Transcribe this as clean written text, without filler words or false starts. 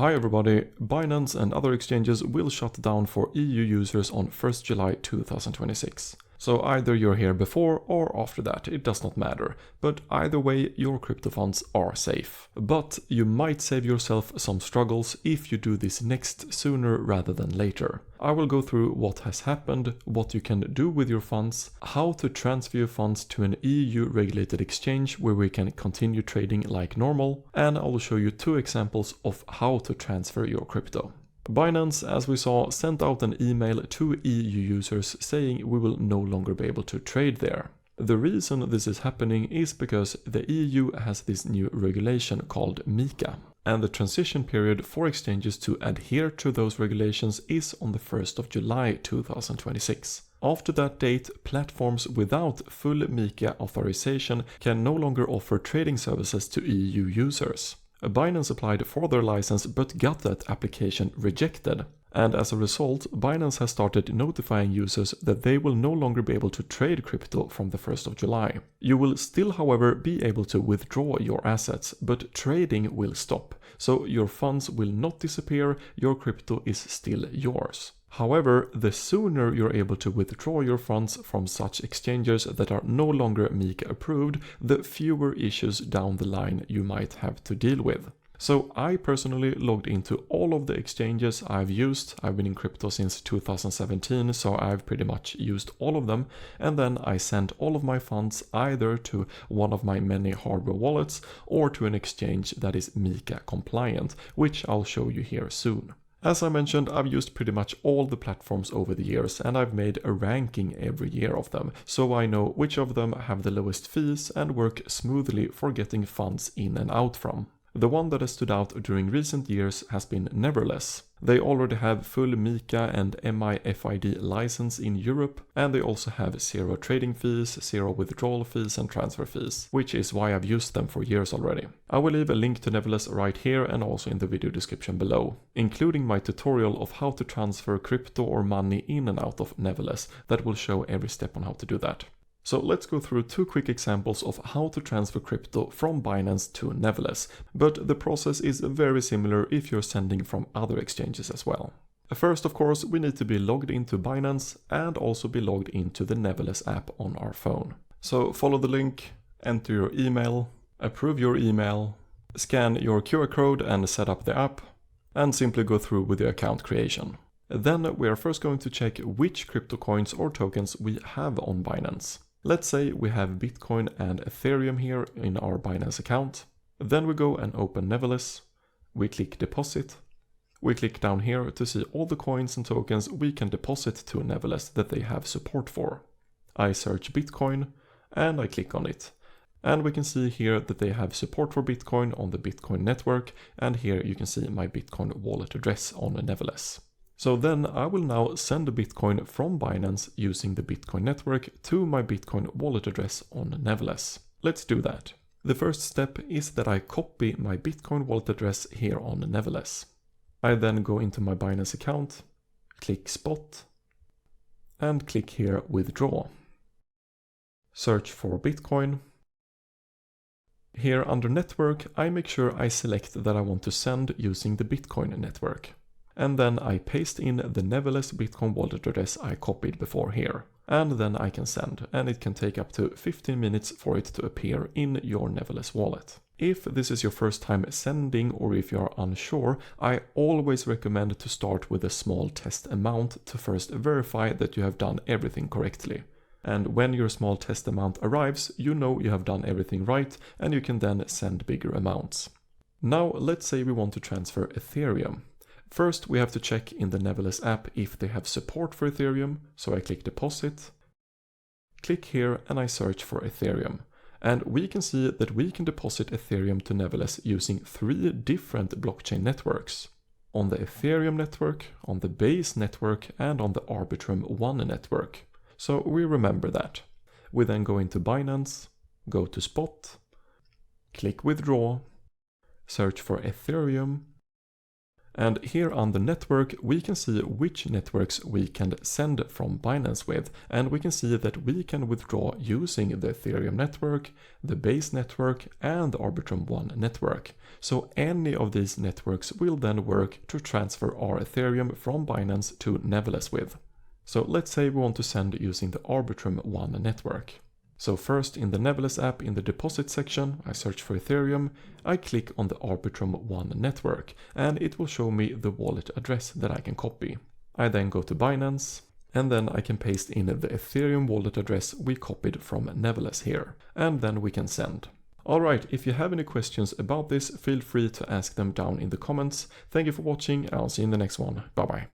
Hi everybody, Binance and other exchanges will shut down for EU users on 1st July 2026. So either you're here before or after that, it does not matter. But either way, your crypto funds are safe. But you might save yourself some struggles if you do this next sooner rather than later. I will go through what has happened, what you can do with your funds, how to transfer your funds to an EU regulated exchange where we can continue trading like normal, and I will show you 2 examples of how to transfer your crypto. Binance, as we saw, sent out an email to EU users saying we will no longer be able to trade there. The reason this is happening is because the EU has this new regulation called MiCA, and the transition period for exchanges to adhere to those regulations is on the 1st of July 2026. After that date, platforms without full MiCA authorization can no longer offer trading services to EU users. Binance applied for their license but got that application rejected, and as a result, Binance has started notifying users that they will no longer be able to trade crypto from the 1st of July. You will still, however, be able to withdraw your assets, but trading will stop, so your funds will not disappear, your crypto is still yours. However, the sooner you're able to withdraw your funds from such exchanges that are no longer MiCA approved, the fewer issues down the line you might have to deal with. So I personally logged into all of the exchanges I've used. I've been in crypto since 2017, so I've pretty much used all of them. And then I sent all of my funds either to one of my many hardware wallets or to an exchange that is MiCA-compliant, which I'll show you here soon. As I mentioned, I've used pretty much all the platforms over the years, and I've made a ranking every year of them, so I know which of them have the lowest fees and work smoothly for getting funds in and out from. The one that has stood out during recent years has been Neverless. They already have full MiCA and MiFID license in Europe, and they also have 0 trading fees, 0 withdrawal fees and transfer fees, which is why I've used them for years already. I will leave a link to Neverless right here and also in the video description below, including my tutorial of how to transfer crypto or money in and out of Neverless that will show every step on how to do that. So let's go through 2 quick examples of how to transfer crypto from Binance to Neverless, but the process is very similar if you're sending from other exchanges as well. First, of course, we need to be logged into Binance and also be logged into the Neverless app on our phone. So follow the link, enter your email, approve your email, scan your QR code and set up the app, and simply go through with the account creation. Then we are first going to check which crypto coins or tokens we have on Binance. Let's say we have Bitcoin and Ethereum here in our Binance account. Then we go and open Neverless. We click deposit. We click down here to see all the coins and tokens we can deposit to Neverless that they have support for. I search Bitcoin and I click on it. And we can see here that they have support for Bitcoin on the Bitcoin network, and here you can see my Bitcoin wallet address on Neverless. So then I will now send a Bitcoin from Binance using the Bitcoin network to my Bitcoin wallet address on Neverless. Let's do that. The first step is that I copy my Bitcoin wallet address here on Neverless. I then go into my Binance account, click Spot, and click here Withdraw. Search for Bitcoin. Here under Network, I make sure I select that I want to send using the Bitcoin network. And then I paste in the Neverless Bitcoin wallet address I copied before here. And then I can send, and it can take up to 15 minutes for it to appear in your Neverless wallet. If this is your first time sending or if you are unsure, I always recommend to start with a small test amount to first verify that you have done everything correctly. And when your small test amount arrives, you know you have done everything right and you can then send bigger amounts. Now let's say we want to transfer Ethereum. First, we have to check in the Neverless app if they have support for Ethereum, so I click Deposit, click here and I search for Ethereum. And we can see that we can deposit Ethereum to Neverless using 3 different blockchain networks. On the Ethereum network, on the Base network and on the Arbitrum One network. So we remember that. We then go into Binance, go to Spot, click Withdraw, search for Ethereum, And here on the network, we can see which networks we can send from Binance with, and we can see that we can withdraw using the Ethereum network, the Base network, and the Arbitrum One network. So any of these networks will then work to transfer our Ethereum from Binance to Neverless with. So let's say we want to send using the Arbitrum One network. So first in the Neverless app in the deposit section, I search for Ethereum, I click on the Arbitrum One network, and it will show me the wallet address that I can copy. I then go to Binance, and then I can paste in the Ethereum wallet address we copied from Neverless here, and then we can send. Alright, if you have any questions about this, feel free to ask them down in the comments. Thank you for watching, and I'll see you in the next one. Bye bye.